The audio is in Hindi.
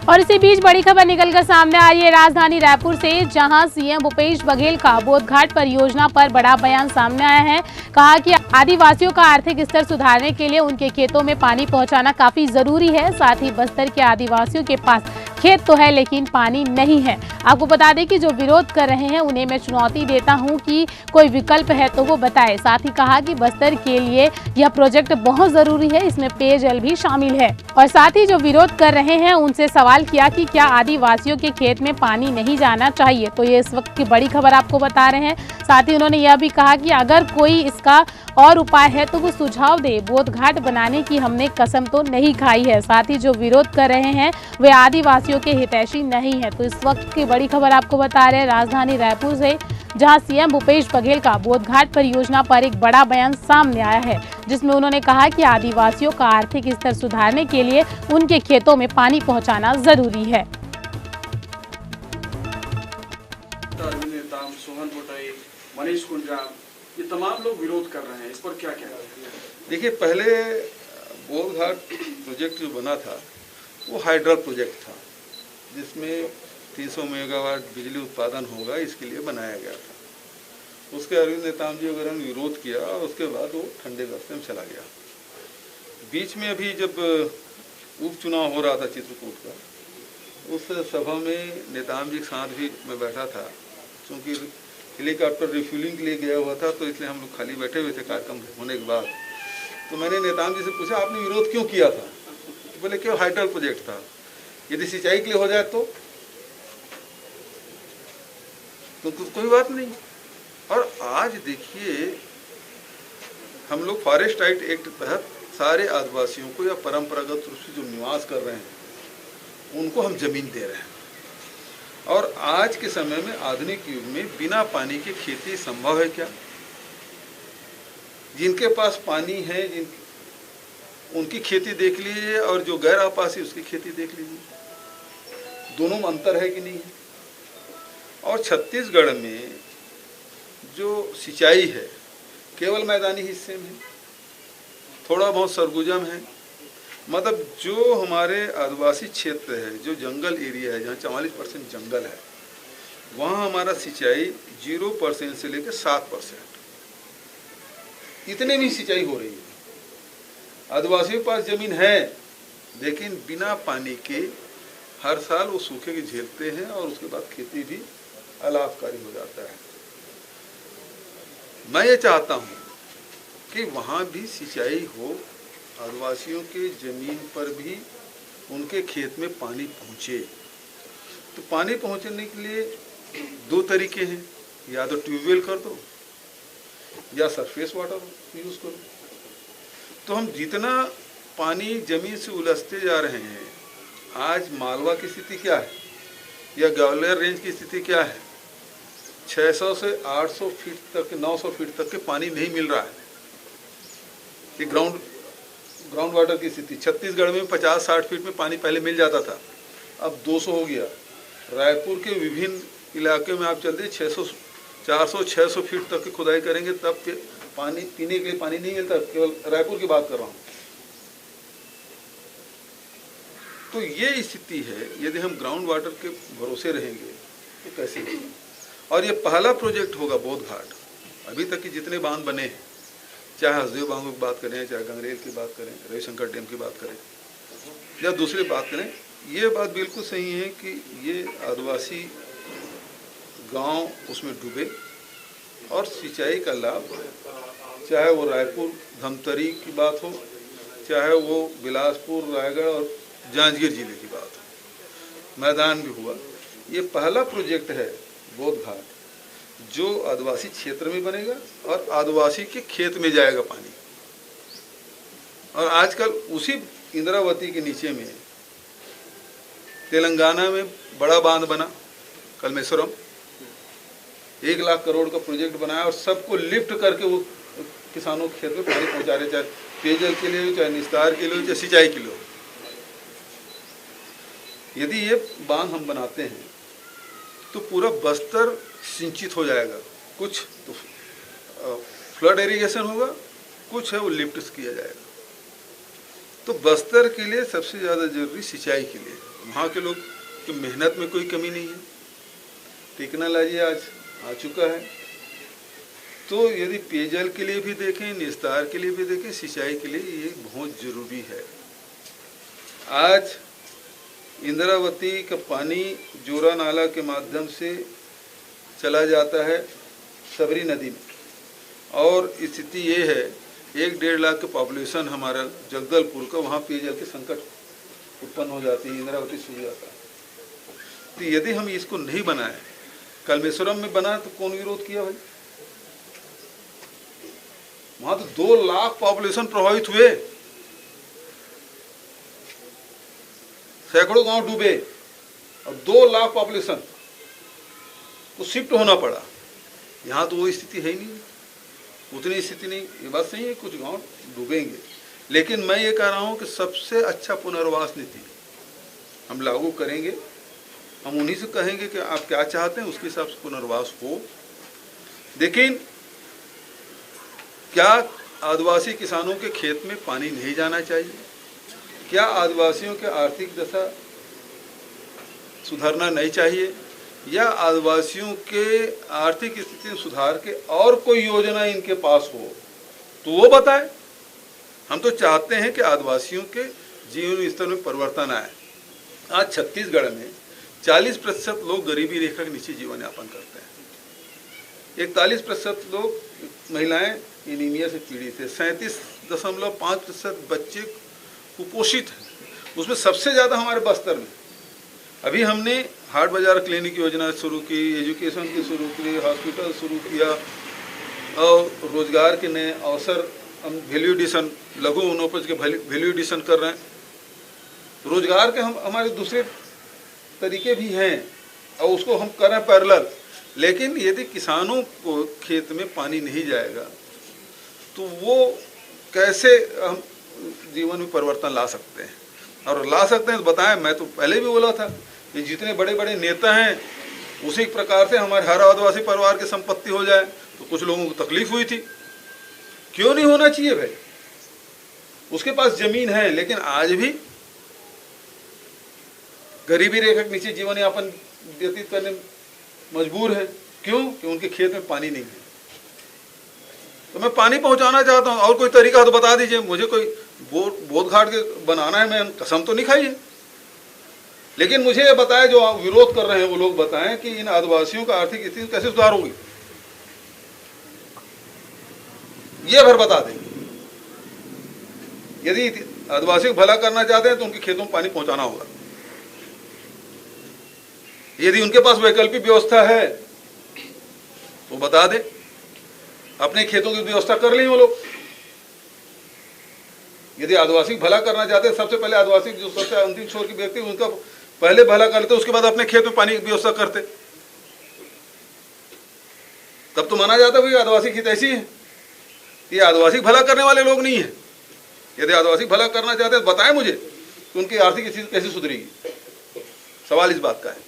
और इसी बीच बड़ी खबर निकलकर सामने आ रही है राजधानी रायपुर से, जहां सीएम भूपेश बघेल का बोधघाट परियोजना पर बड़ा बयान सामने आया है। कहा कि आदिवासियों का आर्थिक स्तर सुधारने के लिए उनके खेतों में पानी पहुंचाना काफी जरूरी है। साथ ही बस्तर के आदिवासियों के पास खेत तो है लेकिन पानी नहीं है। आपको बता दें कि जो विरोध कर रहे हैं उन्हें मैं चुनौती देता हूं कि कोई विकल्प है तो वो बताए। साथ ही कहा कि बस्तर के लिए यह प्रोजेक्ट बहुत जरूरी है, इसमें पेयजल भी शामिल है। और साथ ही जो विरोध कर रहे हैं उनसे सवाल किया कि क्या आदिवासियों के खेत में पानी नहीं जाना चाहिए। तो ये इस वक्त की बड़ी खबर आपको बता रहे हैं। साथ ही उन्होंने यह भी कहा कि अगर कोई इसका और उपाय है तो वो सुझाव दे। बोधघाट बनाने की हमने कसम तो नहीं खाई है। साथ ही जो विरोध कर रहे हैं वे आदिवासियों के हितैषी नहीं है। तो इस वक्त की बड़ी खबर आपको बता रहे हैं राजधानी रायपुर से, जहां सीएम भूपेश बघेल का बोधघाट परियोजना पर एक बड़ा बयान सामने आया है, जिसमें उन्होंने कहा कि आदिवासियों का आर्थिक स्तर सुधारने के लिए उनके खेतों में पानी पहुंचाना जरूरी है। सोहन बोटाई, मनीष कुंजाम, ये तमाम लोग विरोध कर रहे हैं, इस पर क्या कहना है? देखिए, पहले बोधघाट प्रोजेक्ट जो बना था वो हाइड्रल प्रोजेक्ट था, जिसमें 300 मेगावाट बिजली उत्पादन होगा, इसके लिए बनाया गया था। उसके अरविंद नेताम जी वगैरह ने विरोध किया और उसके बाद वो ठंडे रास्ते में चला गया। बीच में अभी जब उपचुनाव हो रहा था चित्रकूट का, उस सभा में नेताम जी के साथ भी मैं बैठा था। क्योंकि हेलीकॉप्टर रिफ्यूलिंग के लिए गया हुआ था, तो इसलिए हम लोग खाली बैठे हुए थे कार्यक्रम होने के बाद। तो मैंने नेताम जी से पूछा, आपने विरोध क्यों किया था? तो बोले क्यों, हाइड्रल प्रोजेक्ट था, यदि सिंचाई के लिए हो जाए तो कोई बात नहीं। और आज देखिए, हम लोग फॉरेस्ट राइट एक्ट के तहत सारे आदिवासियों को या परंपरागत रूप से जो निवास कर रहे हैं उनको हम जमीन दे रहे हैं। और आज के समय में आधुनिक युग में बिना पानी की खेती संभव है क्या? जिनके पास पानी है उनकी खेती देख लीजिए, और जो गैर आपासी उसकी खेती देख लीजिए, दोनों में अंतर है कि नहीं है? और छत्तीसगढ़ में जो सिंचाई है केवल मैदानी हिस्से में, थोड़ा बहुत सरगुजम है। मतलब जो हमारे आदिवासी क्षेत्र है, जो जंगल एरिया है, जहाँ 44% जंगल है, वहाँ हमारा सिंचाई 0% से लेकर 7%, इतने में सिंचाई हो रही है। आदिवासियों के पास जमीन है लेकिन बिना पानी के हर साल वो सूखे के झेलते हैं और उसके बाद खेती भी अलाभकारी हो जाता है। मैं ये चाहता हूँ कि वहाँ भी सिंचाई हो, आदिवासियों के जमीन पर भी उनके खेत में पानी पहुँचे। तो पानी पहुँचने के लिए दो तरीके हैं, या तो ट्यूबवेल कर दो या सरफेस वाटर यूज़ करो। तो हम जितना पानी जमीन से उलझते जा रहे हैं, आज मालवा की स्थिति क्या है या ग्वालियर रेंज की स्थिति क्या है? 600 से 800 फीट तक, 900 फीट तक के पानी नहीं मिल रहा है। ये ग्राउंड वाटर की स्थिति। छत्तीसगढ़ में 50-60 फीट में पानी पहले मिल जाता था, अब 200 हो गया। रायपुर के विभिन्न इलाके में आप चलते 400-600 फीट तक की खुदाई करेंगे तब के पानी पीने के लिए पानी नहीं मिलता। केवल रायपुर की बात कर रहा हूँ। तो ये स्थिति है, यदि हम ग्राउंड वाटर के भरोसे रहेंगे तो कैसे होगा? और ये पहला प्रोजेक्ट होगा बोधघाट। अभी तक के जितने बांध बने हैं, चाहे हसदेव बांध की बात करें, चाहे गंगरेल की बात करें, रविशंकर डैम की बात करें या दूसरी बात करें, ये बात बिल्कुल सही है कि ये आदिवासी गांव उसमें डूबे और सिंचाई का लाभ, चाहे वो रायपुर धमतरी की बात हो, चाहे वो बिलासपुर, रायगढ़ और जांजगीर जिले की बात हो, मैदान भी हुआ। ये पहला प्रोजेक्ट है बोधघाट, जो आदिवासी क्षेत्र में बनेगा और आदिवासी के खेत में जाएगा पानी। और आजकल उसी इंद्रावती के नीचे में तेलंगाना में बड़ा बांध बना, कलमेश्वरम, 1 लाख करोड़ का प्रोजेक्ट बनाया और सबको लिफ्ट करके वो किसानों के खेत में पानी पहुंचा रहे, चाहे पेयजल के लिए हो, चाहे निस्तार के लिए हो, चाहे सिंचाई के लिए हो। यदि ये बांध हम बनाते हैं तो पूरा बस्तर सिंचित हो जाएगा। कुछ तो फ्लड इरिगेशन होगा, कुछ है वो लिफ्ट किया जाएगा। तो बस्तर के लिए सबसे ज़्यादा जरूरी सिंचाई के लिए वहाँ के लोग की मेहनत में कोई कमी नहीं है। टेक्नोलॉजी आज आ चुका है। तो यदि पेयजल के लिए भी देखें, निस्तार के लिए भी देखें, सिंचाई के लिए ये बहुत ज़रूरी है। आज इंद्रावती का पानी जोरा नाला के माध्यम से चला जाता है सबरी नदी में, और स्थिति ये है 1-1.5 लाख का पॉपुलेशन हमारा जगदलपुर का, वहाँ पेयजल के संकट उत्पन्न हो जाती है, इंद्रावती सूख जाता है। तो यदि हम इसको नहीं बनाए, कलमेश्वरम में बना तो कौन विरोध किया भाई? वहाँ तो 2 लाख पॉपुलेशन प्रभावित हुए, सैकड़ों गांव डूबे और 2 लाख पॉपुलेशन को शिफ्ट होना पड़ा। यहाँ तो वो स्थिति है ही नहीं, उतनी स्थिति नहीं। ये बात सही है, कुछ गांव डूबेंगे, लेकिन मैं ये कह रहा हूँ कि सबसे अच्छा पुनर्वास नीति हम लागू करेंगे। हम उन्हीं से कहेंगे कि आप क्या चाहते हैं, उसके हिसाब से पुनर्वास हो। लेकिन क्या आदिवासी किसानों के खेत में पानी नहीं जाना चाहिए? क्या आदिवासियों के आर्थिक दशा सुधारना नहीं चाहिए? या आदिवासियों के आर्थिक स्थिति सुधार के और कोई योजना इनके पास हो तो वो बताएं। हम तो चाहते हैं कि आदिवासियों के जीवन स्तर में परिवर्तन आए। आज छत्तीसगढ़ में 40% लोग गरीबी रेखा के नीचे जीवन यापन करते हैं। 41% लोग महिलाएं एनीमिया से पीड़ित है। 37.5% बच्चे कुपोषित हैं। उसमें सबसे ज़्यादा हमारे बस्तर में। अभी हमने हाट बाजार क्लिनिक योजना शुरू की, एजुकेशन की शुरू की, हॉस्पिटल शुरू किया, और रोजगार के नए अवसर, हम वैल्यू एडिशन, लघु वनोपज के वैल्यू एडिशन कर रहे हैं। रोजगार के हम हमारे दूसरे तरीके भी हैं और उसको हम कर रहे हैं पैरेलल। लेकिन यदि किसानों को खेत में पानी नहीं जाएगा तो वो कैसे हम जीवन में परिवर्तन ला सकते हैं? और ला सकते हैं तो बताएं। मैं तो पहले भी बोला था कि जितने बड़े बड़े नेता हैं उसी प्रकार से हमारे हर आदिवासी परिवार की संपत्ति हो जाए तो कुछ लोगों को तकलीफ हुई थी। क्यों नहीं होना चाहिए भाई? उसके पास जमीन है लेकिन आज भी गरीबी रेखा के नीचे जीवन यापन व्यतीत करने मजबूर है। क्यों? कि उनके खेत में पानी नहीं है। तो मैं पानी पहुंचाना चाहता हूं, और कोई तरीका तो बता दीजिए। मुझे कोई बोध घाट के बनाना है, मैं कसम तो नहीं खाई है, लेकिन मुझे ये बताएं, जो विरोध कर रहे हैं वो लोग बताएं कि इन आदिवासियों का आर्थिक स्थिति कैसे सुधार होगी, ये भर बता दें। यदि आदिवासियों को भला करना चाहते हैं तो उनके खेतों में पानी पहुंचाना होगा। यदि उनके पास वैकल्पिक व्यवस्था है तो बता दें, अपने खेतों की व्यवस्था कर लें वो लोग। यदि आदिवासी भला करना चाहते हैं, सबसे पहले आदिवासी जो सबसे अंतिम छोर की व्यक्ति उनका पहले भला कर लेते, उसके बाद अपने खेत में पानी की व्यवस्था करते, तब तो माना जाता है आदिवासी खेत ऐसी है। ये आदिवासी भला करने वाले लोग नहीं है। यदि आदिवासी भला करना चाहते हैं तो बताएं मुझे कि उनकी आर्थिक स्थिति कैसे सुधरेगी। सवाल इस बात का है।